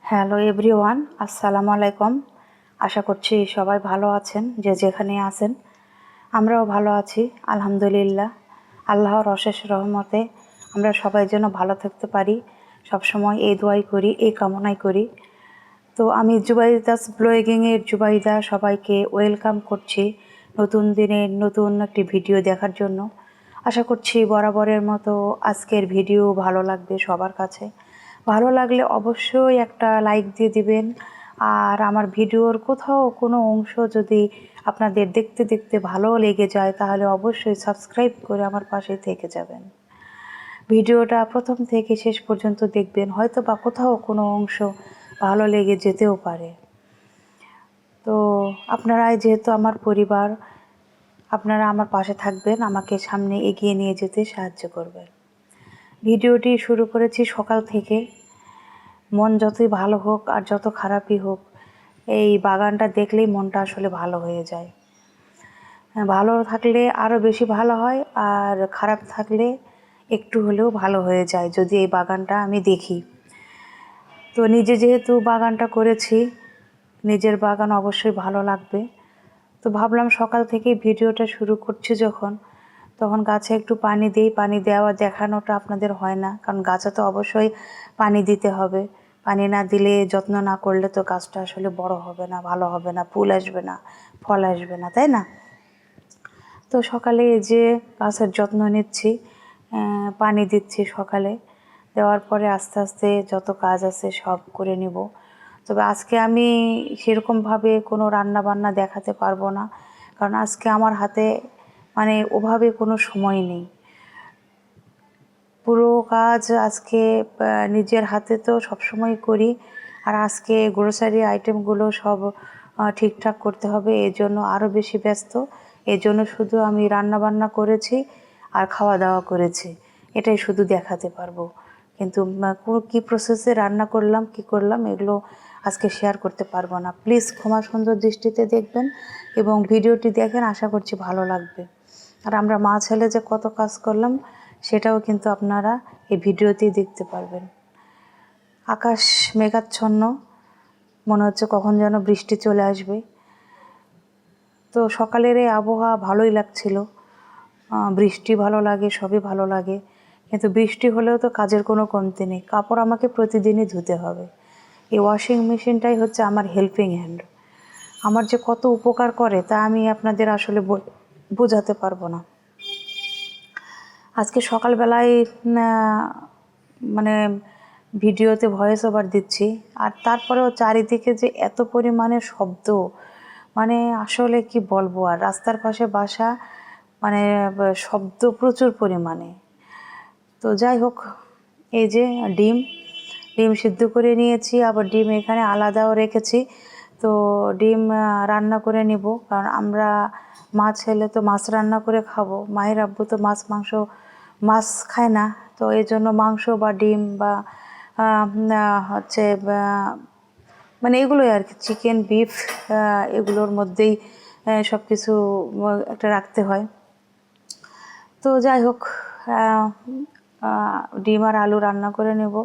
Hello everyone, আসসালামু আলাইকুম। আশা করছি সবাই ভালো আছেন, যে যেখানে আছেন। আমরাও ভালো আছি আলহামদুলিল্লাহ। আল্লাহর অশেষ রহমতে আমরা সবাই যেন ভালো থাকতে পারি, সবসময় এই দোয়াই করি, এই কামনাই করি। তো আমি জুবাইদাস ব্লগিংয়ের জুবাইদা সবাইকে ওয়েলকাম করছি নতুন দিনের নতুন একটি ভিডিও দেখার জন্য। আশা করছি বরাবরের মতো আজকের ভিডিও ভালো লাগবে সবার কাছে। ভালো লাগলে অবশ্যই একটা লাইক দিয়ে দিবেন। আর আমার ভিডিওর কোথাও কোনো অংশ যদি আপনাদের দেখতে দেখতে ভালো লেগে যায় তাহলে অবশ্যই সাবস্ক্রাইব করে আমার পাশে থেকে যাবেন। ভিডিওটা প্রথম থেকে শেষ পর্যন্ত দেখবেন, হয়তো বা কোথাও কোনো অংশ ভালো লেগে যেতেও পারে। তো আপনারাই যেহেতু আমার পরিবার, আপনারা আমার পাশে থাকবেন, আমাকে সামনে এগিয়ে নিয়ে যেতে সাহায্য করবেন। ভিডিওটি শুরু করেছি সকাল থেকে। মন যতই ভালো হোক আর যত খারাপই হোক, এই বাগানটা দেখলেই মনটা আসলে ভালো হয়ে যায়। ভালো থাকলে আরও বেশি ভালো হয়, আর খারাপ থাকলে একটু হলেও ভালো হয়ে যায় যদি এই বাগানটা আমি দেখি। তো নিজে যেহেতু বাগানটা করেছি, নিজের বাগান অবশ্যই ভালো লাগবে। তো ভাবলাম সকাল থেকেই ভিডিওটা শুরু করছি যখন, তখন গাছে একটু পানি দিই। পানি দেওয়া দেখানোটা আপনাদের হয় না, কারণ গাছে তো অবশ্যই পানি দিতে হবে। পানি না দিলে, যত্ন না করলে তো গাছটা আসলে বড় হবে না, ভালো হবে না, ফুল আসবে না, ফল আসবে না, তাই না? তো সকালে এই যে গাছের যত্ন নিচ্ছি, পানি দিচ্ছি সকালে। দেওয়ার পরে আস্তে আস্তে যত কাজ আছে সব করে নিব। তবে আজকে আমি সেরকমভাবে কোনো রান্না বান্না দেখাতে পারবো না, কারণ আজকে আমার হাতে ওভাবে কোনো সময় নেই। পুরো কাজ আজকে নিজের হাতে তো সবসময় করি, আর আজকে গ্রোসারি আইটেমগুলো সব ঠিকঠাক করতে হবে, এই জন্য আরও বেশি ব্যস্ত। এই জন্য শুধু আমি রান্না বান্না করেছি আর খাওয়া দাওয়া করেছি, এটাই শুধু দেখাতে পারবো। কিন্তু কী প্রসেসে রান্না করলাম, কি করলাম, এগুলো আজকে শেয়ার করতে পারবো না। প্লিজ ক্ষমা সুন্দর দৃষ্টিতে দেখবেন এবং ভিডিওটি দেখেন, আশা করছি ভালো লাগবে। আর আমরা মা ছেলে যে কত কাজ করলাম সেটাও কিন্তু আপনারা এই ভিডিওতেই দেখতে পারবেন। আকাশ মেঘাচ্ছন্ন, মনে হচ্ছে কখন যেন বৃষ্টি চলে আসবে। তো সকালের এই আবহাওয়া ভালোই লাগছিল, বৃষ্টি ভালো লাগে, সবই ভালো লাগে। কিন্তু বৃষ্টি হলেও তো কাজের কোনো কমতি নেই, কাপড় আমাকে প্রতিদিনই ধুতে হবে। এই ওয়াশিং মেশিনটাই হচ্ছে আমার হেল্পিং হ্যান্ড। আমার যে কত উপকার করে তা আমি আপনাদের আসলে বোঝাতে পারবো না। আজকে সকালবেলায় মানে ভিডিওতে ভয়েস ওভার দিচ্ছি, আর তারপরেও চারিদিকে যে এত পরিমাণে শব্দ, আসলে কি বলবো। আর রাস্তার পাশে বাসা, শব্দ প্রচুর পরিমাণে। তো যাই হোক, এই যে ডিম ডিম সিদ্ধ করে নিয়েছি, আবার ডিম এখানে আলাদাও রেখেছি। তো ডিম রান্না করে নিব, কারণ আমরা মা ছেলে তো মাছ রান্না করে খাবো। মায়ের আব্বু তো মাছ খায় না, তো এই জন্য মাংস বা ডিম বা হচ্ছে এগুলোই আর কি, চিকেন, বিফ, এগুলোর মধ্যেই সব কিছু একটা রাখতে হয়। তো যাই হোক, ডিম আর আলু রান্না করে নেব,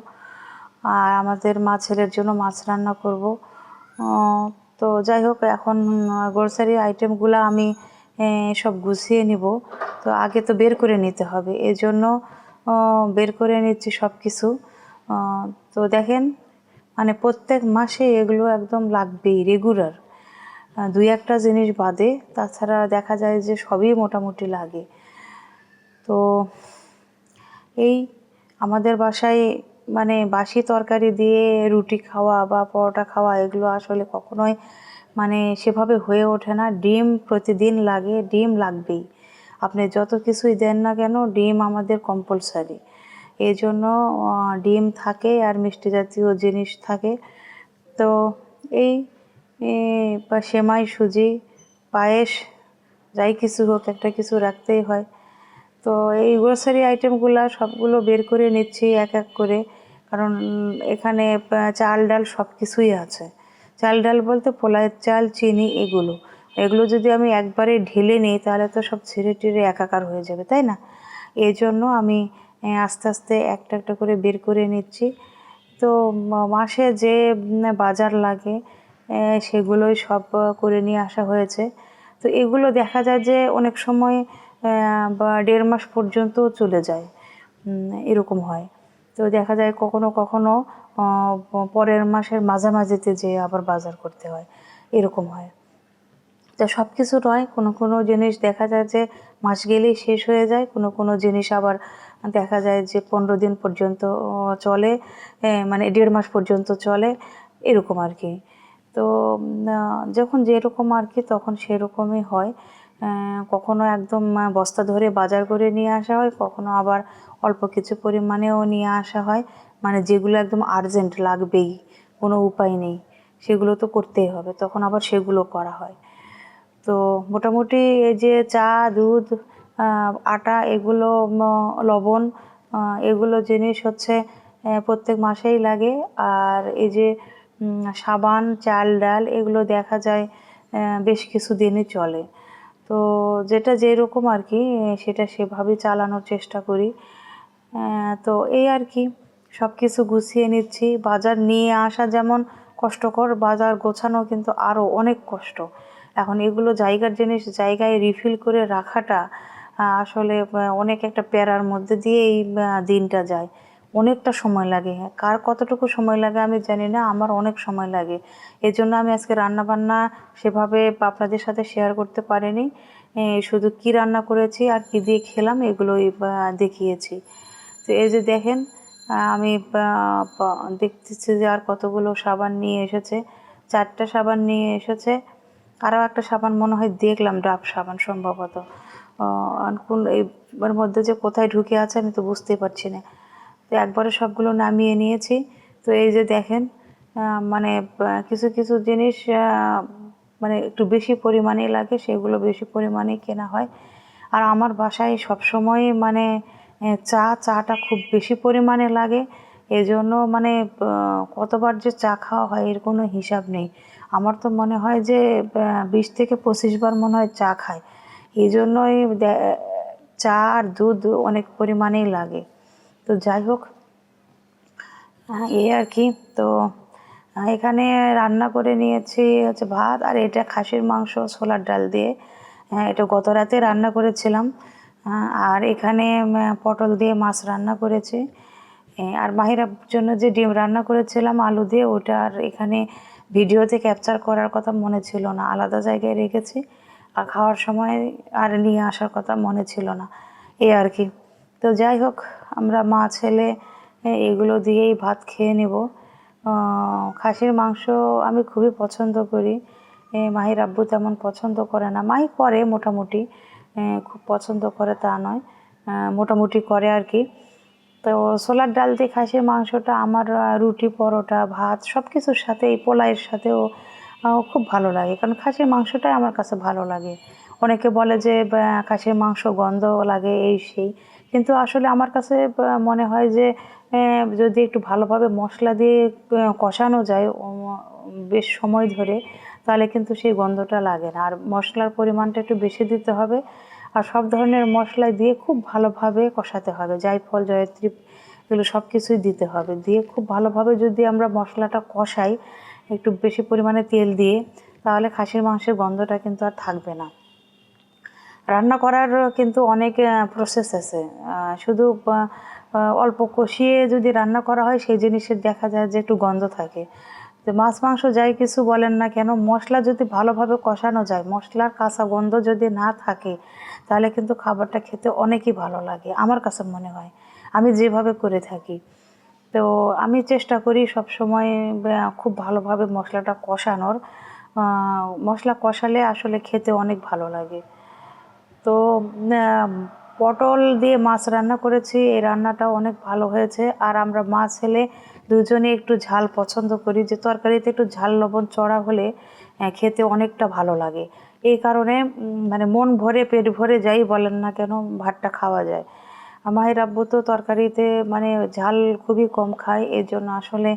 আর আমাদের মা ছেলের জন্য মাছ রান্না করব। তো যাই হোক, এখন গ্রোসারি আইটেমগুলো আমি সব গুছিয়ে নিব। তো আগে তো বের করে নিতে হবে, এই জন্য বের করে নিচ্ছি সব কিছু। তো দেখেন, প্রত্যেক মাসে এগুলো একদম লাগবেই, রেগুলার। দুই একটা জিনিস বাদে, তাছাড়া দেখা যায় যে সবই মোটামুটি লাগে। তো এই আমাদের বাসায় বাসি তরকারি দিয়ে রুটি খাওয়া বা পরোটা খাওয়া, এগুলো আসলে কখনোই সেভাবে হয়ে ওঠে না। ডিম প্রতিদিন লাগে, ডিম লাগবেই। আপনি যত কিছুই দেন না কেন, ডিম আমাদের কম্পালসারি। এই জন্য ডিম থাকে আর মিষ্টি জাতীয় জিনিস থাকে। তো এই বা সেমাই, সুজি, পায়েস, যাই কিছু হোক, একটা কিছু রাখতেই হয়। তো এই গ্রোসারি আইটেমগুলো সবগুলো বের করে নিচ্ছি এক এক করে, কারণ এখানে চাল ডাল সব কিছুই আছে। চাল ডাল বলতে পোলাওয়ের চাল, চিনি, এগুলো যদি আমি একবারে ঢেলে নিই তাহলে তো সব ছিঁড়ে টিড়ে একাকার হয়ে যাবে, তাই না? এই জন্য আমি আস্তে আস্তে একটা একটা করে বের করে নিচ্ছি। তো মাসে যে বাজার লাগে সেগুলোই সব করে নিয়ে আসা হয়েছে। তো এগুলো দেখা যায় যে অনেক সময় বা 1.5 মাস পর্যন্ত চলে যায়, এরকম হয়। তো দেখা যায় কখনো কখনো পরের মাসের মাঝামাঝিতে যেয়ে আবার বাজার করতে হয়, এরকম হয়। তো সব কিছু নয়, কোনো কোনো জিনিস দেখা যায় যে মাস গেলেই শেষ হয়ে যায়, কোনো কোনো জিনিস আবার দেখা যায় যে 15 দিন পর্যন্ত চলে, মানে 1.5 মাস পর্যন্ত চলে, এরকম আর কি। তো যখন যেরকম আর কি তখন সেরকমই হয়। কখনো একদম বস্তা ধরে বাজার করে নিয়ে আসা হয়, কখনো আবার অল্প কিছু পরিমাণেও নিয়ে আসা হয়, মানে যেগুলো একদম আর্জেন্ট লাগবেই, কোনো উপায় নেই, সেগুলো তো করতেই হবে, তখন আবার সেগুলো করা হয়। তো মোটামুটি এই যে চা, দুধ, আটা, এগুলো, লবণ, এগুলো জিনিস হচ্ছে প্রত্যেক মাসেই লাগে। আর এই যে সাবান, চাল, ডাল, এগুলো দেখা যায় বেশ কিছু দিনই চলে। তো যেটা যেরকম আর কি সেটা সেভাবেই চালানোর চেষ্টা করি। তো এই আর কি, সব কিছু গুছিয়ে নিচ্ছি। বাজার নিয়ে আসা যেমন কষ্টকর, বাজার গোছানো কিন্তু আরও অনেক কষ্ট। এখন এগুলো জায়গার জিনিস জায়গায় রিফিল করে রাখাটা আসলে অনেক একটা প্যারার মধ্যে দিয়ে এই দিনটা যায়, অনেকটা সময় লাগে। কার কতটুকু সময় লাগে আমি জানি না, আমার অনেক সময় লাগে। এই জন্য আমি আজকে রান্নাবান্না সেভাবে আপনাদের সাথে শেয়ার করতে পারিনি, শুধু কি রান্না করেছি আর কি দিয়ে খেলাম এগুলোই দেখিয়েছি। তো এই যে দেখেন, আমি দেখতেছি যে আর কতগুলো সাবান নিয়ে এসেছে, 4টা সাবান নিয়ে এসেছে। আরও একটা সাবান মনে হয় দেখলাম, ডাব সাবান সম্ভবত। কোন এর মধ্যে যে কোথায় ঢুকে আছে আমি তো বুঝতেই পারছি না। তো একবারে সবগুলো নামিয়ে নিয়েছি। তো এই যে দেখেন, মানে কিছু কিছু জিনিস মানে একটু বেশি পরিমাণেই লাগে, সেগুলো বেশি পরিমাণেই কেনা হয়। আর আমার বাসায় সবসময় মানে চাটা খুব বেশি পরিমাণে লাগে, এজন্য মানে কতবার যে চা খাওয়া হয় এর কোনো হিসাব নেই। আমার তো মনে হয় যে 20 থেকে 25 বার মনে হয় চা খায়। এই জন্যই চা আর দুধ অনেক পরিমাণেই লাগে। তো যাই হোক, এই আর কি। তো এখানে রান্না করে নিয়েছি হচ্ছে ভাত, আর এটা খাসির মাংস ছোলার ডাল দিয়ে। এটা গত রাতে রান্না করেছিলাম। আর এখানে পটল দিয়ে মাছ রান্না করেছি। আর মাহিরার জন্য যে ডিম রান্না করেছিলাম আলু দিয়ে, ওটা আর এখানে ভিডিওতে ক্যাপচার করার কথা মনে ছিল না, আলাদা জায়গায় রেখেছি। আর খাওয়ার সময় আর নিয়ে আসার কথা মনে ছিল না, এই আর কি। তো যাই হোক, আমরা মা ছেলে এগুলো দিয়েই ভাত খেয়ে নেব। খাসির মাংস আমি খুবই পছন্দ করি, মাহির আব্বু তেমন পছন্দ করে না, মাই করে মোটামুটি, খুব পছন্দ করে তা নয়, মোটামুটি করে আর কি। তো ছোলার ডাল দিয়ে খাসির মাংসটা আমার রুটি, পরোটা, ভাত সব কিছুর সাথে, এই পোলাওয়ের সাথেও খুব ভালো লাগে, কারণ খাসির মাংসটাই আমার কাছে ভালো লাগে। অনেকে বলে যে খাসির মাংস গন্ধ লাগে, এই সেই, কিন্তু আসলে আমার কাছে মনে হয় যে যদি একটু ভালোভাবে মশলা দিয়ে কষানো যায় বেশ সময় ধরে, তাহলে কিন্তু সেই গন্ধটা লাগে না। আর মশলার পরিমাণটা একটু বেশি দিতে হবে, আর সব ধরনের মশলা দিয়ে খুব ভালোভাবে কষাতে হবে, জায়ফল, জয়ত্রী, এগুলো সব কিছুই দিতে হবে। দিয়ে খুব ভালোভাবে যদি আমরা মশলাটা কষাই একটু বেশি পরিমাণে তেল দিয়ে, তাহলে খাসির মাংসের গন্ধটা কিন্তু আর থাকবে না। রান্না করার কিন্তু অনেক প্রসেস আছে, শুধু অল্প কষিয়ে যদি রান্না করা হয় সেই জিনিসের দেখা যায় যে একটু গন্ধ থাকে। তো মাছ মাংস যাই কিছু বলেন না কেন, মশলা যদি ভালোভাবে কষানো যায়, মশলার কাঁচা গন্ধ যদি না থাকে, তাহলে কিন্তু খাবারটা খেতে অনেকই ভালো লাগে আমার কাছে মনে হয়, আমি যেভাবে করে থাকি। তো আমি চেষ্টা করি সবসময় খুব ভালোভাবে মশলাটা কষানোর, মশলা কষালে আসলে খেতে অনেক ভালো লাগে। তো পটল দিয়ে মাছ রান্না করেছি, এই রান্নাটাও অনেক ভালো হয়েছে। আর আমরা মা ছেলে দুজনে একটু ঝাল পছন্দ করি, যে তরকারিতে একটু ঝাল লবণ চড়া হলে খেতে অনেকটা ভালো লাগে। এই কারণে মানে মন ভরে পেট ভরে যাই বলেন না কেন ভাতটা খাওয়া যায়। মাহির আব্বু তো তরকারিতে মানে ঝাল খুবই কম খায়, এর জন্য আসলে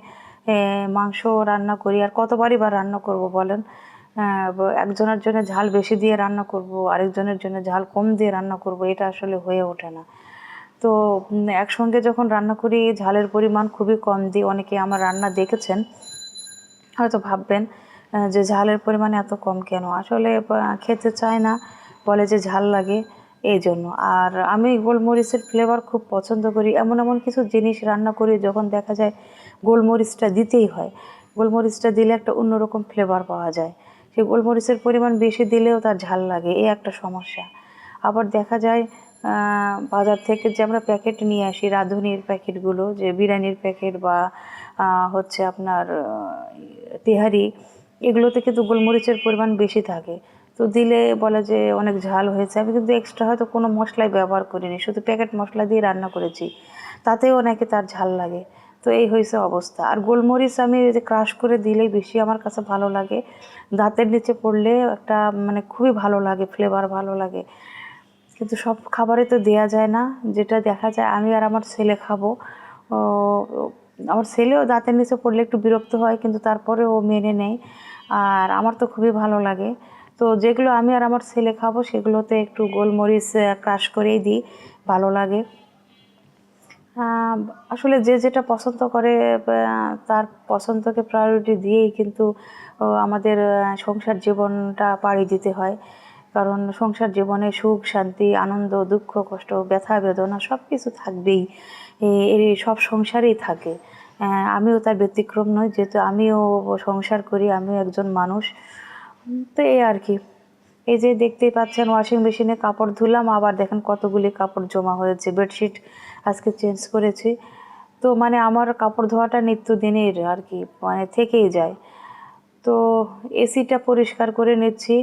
মাংস রান্না করি, আর কতবারই বা রান্না করব বলেন। একজনের জন্য ঝাল বেশি দিয়ে রান্না করব, আরেকজনের জন্য ঝাল কম দিয়ে রান্না করব, এটা আসলে হয়ে ওঠে না। তো একসঙ্গে যখন রান্না করি ঝালের পরিমাণ খুবই কম দিই। অনেকে আমার রান্না দেখেছেন, হয়তো ভাববেন যে ঝালের পরিমাণ এত কম কেন। আসলে খেতে চায় না, বলে যে ঝাল লাগে, এই জন্য। আর আমি গোলমরিচের ফ্লেভার খুব পছন্দ করি। এমন এমন কিছু জিনিস রান্না করি যখন দেখা যায় গোলমরিচটা দিতেই হয়। গোলমরিচটা দিলে একটা অন্যরকম ফ্লেভার পাওয়া যায়। সেই গোলমরিচের পরিমাণ বেশি দিলেও তার ঝাল লাগে, এই একটা সমস্যা। আবার দেখা যায় বাজার থেকে যে আমরা প্যাকেট নিয়ে আসি, রাঁধুনির প্যাকেটগুলো, যে বিরিয়ানির প্যাকেট বা হচ্ছে আপনার তেহারি, এগুলোতে কিন্তু গোলমরিচের পরিমাণ বেশি থাকে। তো দিলে বলে যে অনেক ঝাল হয়েছে। আমি কিন্তু এক্সট্রা হয়তো কোনো মশলাই ব্যবহার করিনি, শুধু প্যাকেট মশলা দিয়ে রান্না করেছি, তাতেও নাকি তার ঝাল লাগে। তো এই হয়েছে অবস্থা। আর গোলমরিচ আমি যে ক্রাশ করে দিলেই বেশি আমার কাছে ভালো লাগে, দাঁতের নিচে পড়লে একটা মানে খুবই ভালো লাগে, ফ্লেভার ভালো লাগে। কিন্তু সব খাবারে তো দেয়া যায় না। যেটা দেখা যায় আমি আর আমার ছেলে খাবো, আমার ছেলেও দাঁতের নিচে পড়লে একটু বিরক্ত হয়, কিন্তু তারপরে ও মেনে নেয়। আর আমার তো খুবই ভালো লাগে। তো যেগুলো আমি আর আমার ছেলে খাবো সেগুলোতে একটু গোলমরিচ ক্রাশ করেই দিই, ভালো লাগে। আসলে যে যেটা পছন্দ করে তার পছন্দকে প্রায়োরিটি দিয়েই কিন্তু আমাদের সংসার জীবনটা পাড়ি দিতে হয়। কারণ সংসার জীবনে সুখ শান্তি আনন্দ দুঃখ কষ্ট ব্যথা বেদনা সব কিছু থাকবেই, এই সব সংসারেই থাকে। আমিও তার ব্যতিক্রম নই, যেহেতু আমিও সংসার করি, আমিও একজন মানুষ। তো এই আর কি। এই যে দেখতেই পাচ্ছেন ওয়াশিং মেশিনে কাপড় ধুলাম, আবার দেখেন কতগুলি কাপড় জমা হয়েছে। বেডশিট আজকে চেঞ্জ করেছি। তো মানে আমার কাপড় ধোয়াটা নিত্যদিনের আর কি, মানে থেকেই যায়। তো এসিটা পরিষ্কার করে নিচ্ছি।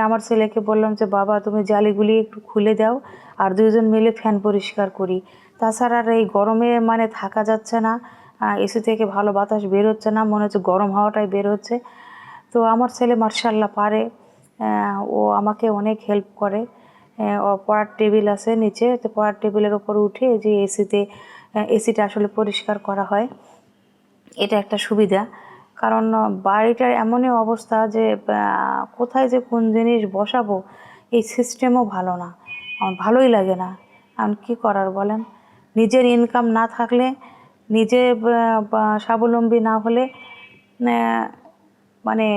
আমার ছেলেকে বললাম যে বাবা তুমি জালিগুলি একটু খুলে দাও, আর দুজন মিলে ফ্যান পরিষ্কার করি। তাছাড়া আর এই গরমে মানে থাকা যাচ্ছে না, এসি থেকে ভালো বাতাস বের হচ্ছে না, মনে হচ্ছে গরম হাওয়াটাই বের হচ্ছে। তো আমার ছেলে মার্শাল্লাহ পারে, ও আমাকে অনেক হেল্প করে। ও পড়ার টেবিল আছে নিচে, তো পড়ার টেবিলের ওপর উঠে যে এসিটা আসলে পরিষ্কার করা হয়। এটা একটা সুবিধা, কারণ বাড়িটার এমনই অবস্থা যে কোথায় যে কোন জিনিস বসাবো এই সিস্টেমও ভালো না, আমার ভালোই লাগে না। এখন কী করার বলেন, নিজের ইনকাম না থাকলে, নিজে স্বাবলম্বী না হলে মানে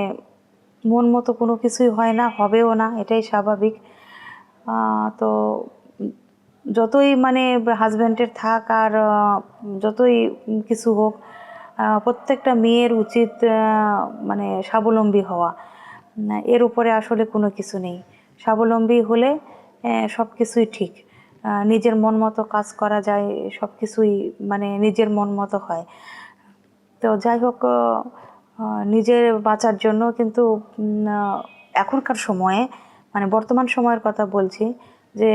মন মতো কোনো কিছুই হয় না, হবেও না, এটাই স্বাভাবিক। তো যতই মানে হাজব্যান্ডের থাক আর যতই কিছু হোক, প্রত্যেকটা মেয়ের উচিত মানে স্বাবলম্বী হওয়া। এর উপরে আসলে কোনো কিছু নেই। স্বাবলম্বী হলে সব কিছুই ঠিক, নিজের মন মতো কাজ করা যায়, সব কিছুই মানে নিজের মন মতো হয়। তো যাই হোক, নিজের বাঁচার জন্য কিন্তু এখনকার সময়ে, মানে বর্তমান সময়ের কথা বলছি, যে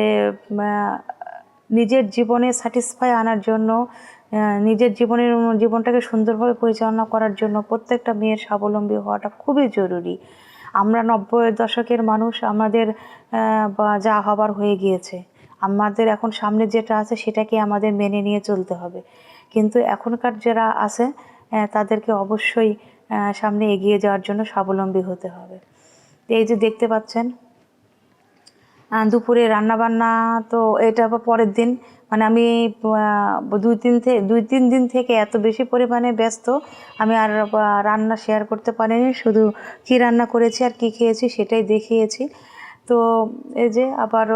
নিজের জীবনে স্যাটিসফাই আনার জন্য, নিজের জীবনটাকে সুন্দরভাবে পরিচালনা করার জন্য প্রত্যেকটা মেয়ের স্বাবলম্বী হওয়াটা খুবই জরুরি। আমরা 90-এর দশকের মানুষ, আমাদের যা হবার হয়ে গিয়েছে, আমাদের এখন সামনে যেটা আছে সেটাকে আমাদের মেনে নিয়ে চলতে হবে। কিন্তু এখনকার যারা আছে তাদেরকে অবশ্যই সামনে এগিয়ে যাওয়ার জন্য স্বাবলম্বী হতে হবে। এই যে দেখতে পাচ্ছেন দুপুরে রান্নাবান্না, তো এটা আবার পরের দিন, মানে আমি 2-3 দিন থেকে এত বেশি পরিমাণে ব্যস্ত, আমি আর রান্না শেয়ার করতে পারিনি। শুধু কী রান্না করেছি আর কী খেয়েছি সেটাই দেখিয়েছি। তো এই যে আবার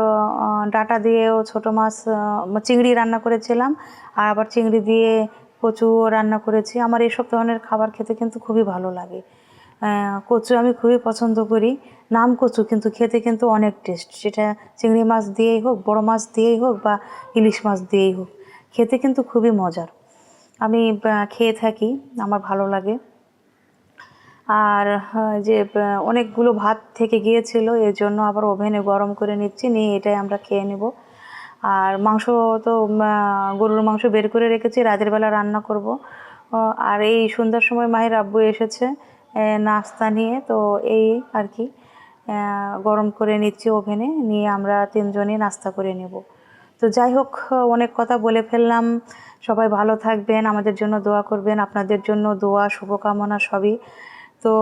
ডাঁটা দিয়েও ছোটো মাছ, চিংড়ি রান্না করেছিলাম, আর আবার চিংড়ি দিয়ে কচু রান্না করেছি। আমার এইসব ধরনের খাবার খেতে কিন্তু খুবই ভালো লাগে। কচু আমি খুবই পছন্দ করি, নাম কচু, কিন্তু খেতে কিন্তু অনেক টেস্ট। সেটা চিংড়ি মাছ দিয়েই হোক, বড় মাছ দিয়েই হোক, বা ইলিশ মাছ দিয়েই হোক, খেতে কিন্তু খুবই মজার। আমি খেয়ে থাকি, আমার ভালো লাগে। আর যে অনেকগুলো ভাত থেকে গিয়েছিল, এর জন্য আবার ওভেনে গরম করে নিচ্ছি, নিয়ে এটাই আমরা খেয়ে নেব। আর মাংস তো গরুর মাংস বের করে রেখেছি, রাতের বেলা রান্না করব। আর এই সন্ধ্যার সময় মাহির আব্বু এসেছে নাস্তা নিয়ে, তো এই আর কি গরম করে নিচ্ছি ওভেনে, নিয়ে আমরা 3 জনই নাস্তা করে নেব। তো যাই হোক, অনেক কথা বলে ফেললাম। সবাই ভালো থাকবেন, আমাদের জন্য দোয়া করবেন, আপনাদের জন্য দোয়া শুভকামনা সবই। তো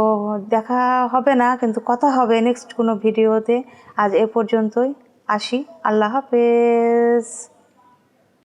দেখা হবে না, কিন্তু কথা হবে নেক্সট কোনো ভিডিওতে। আজ এ পর্যন্তই, আসি, আল্লাহ হাফেজ।